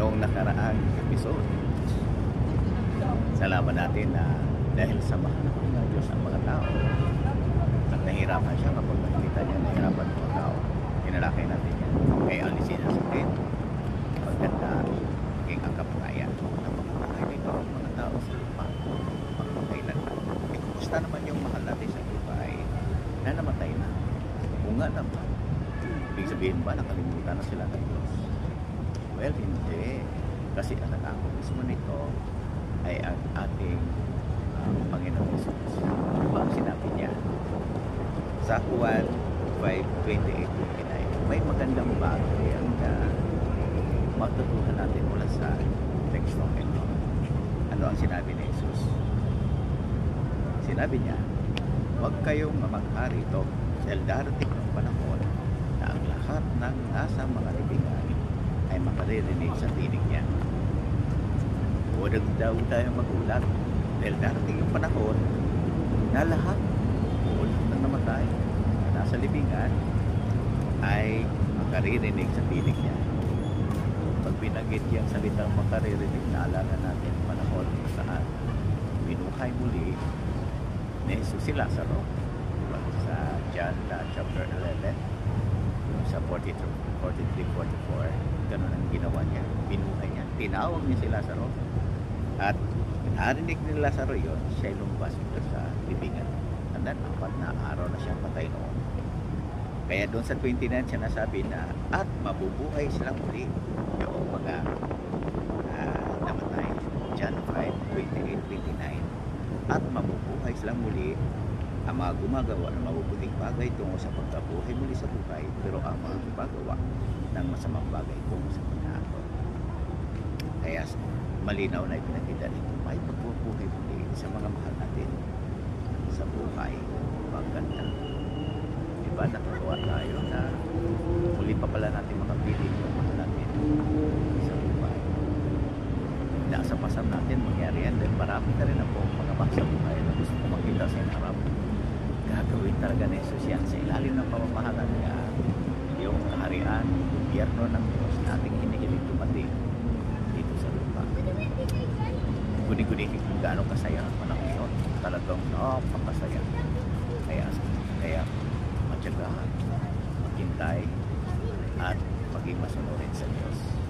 noong nakaraang episode. Nalaman natin na dahil sa mahal ng Diyos ang mga tao at nahirapan siya kapag nakikita niya nahirapan ng mga tao, tinalakay natin yan. Kaya alisin ang sakit, pagkanda, maging ang kapatayan ng mga nito mga tao sa lupa magpakailanman. Kumusta naman yung mahal natin sa lupa ay na namatay na? Kung nga naman, ibig sabihin ba nakalimutan na sila ng Diyos? Well, hindi. Kasi ang nangako mismo nito ay ang ating Panginoon Jesus. Ano ba ang sinabi niya? Sa Juan 5:28-29, may magandang bagay ang matutuhan natin mula sa tekstong ito. Ano ang sinabi ni Jesus? Sinabi niya, huwag kayong mamangha-rito dahil darating ng panahon na ang lahat ng nasa mga libingan ay makaririnig sa tinig niya. Huwag daw tayo magulat dahil darating yung panahon na lahat ng namatay na nasa libingan ay makaririnig sa tinig niya. Pag binanggit yung salitang makaririnig, naalala natin panahon saan binuhay muli ni Jesus si Lazaro sa John chapter 11 sa 43-44. Ganun ang ginawa niya, binuhay niya, tinawag niya si Lazaro at narinig ni Lazaro yun, siya lumabas dito sa libingan and then 4 na araw na siya patay noon. Kaya doon sa 29 siya nasabi na at mabubuhay silang muli yung mga namatay. John 5:28-29, at mabubuhay silang muli ang mga gumagawa ng mabubuting bagay tungo sa pagkabuhay muli sa buhay, pero ang mga gumagawa ng masamang bagay tungo sa pagkahatol. Kaya malinaw na ipinakita nito, may pagbubuhay muli sa mga mahal natin sa buhay pagkanta. Diba natutuwa tayo na muli pa pala natin mga piling ng mahal natin sa buhay. Nasa pasam natin mangyari yan dahil marami na rin ako mga mahal sa buhay na gusto ko makita sa harap. Gagawin talaga ni Jesus yan sa ilalim ng pamamahalan niya, yung kaharian, gobyerno ng Diyos na ating hinihiling dumating dito sa lupa. Guni-guni kung gaano kasaya ang panahon yun. Talagang napakasaya. Kaya matyagahan, maghintay at maging masunurin sa Diyos.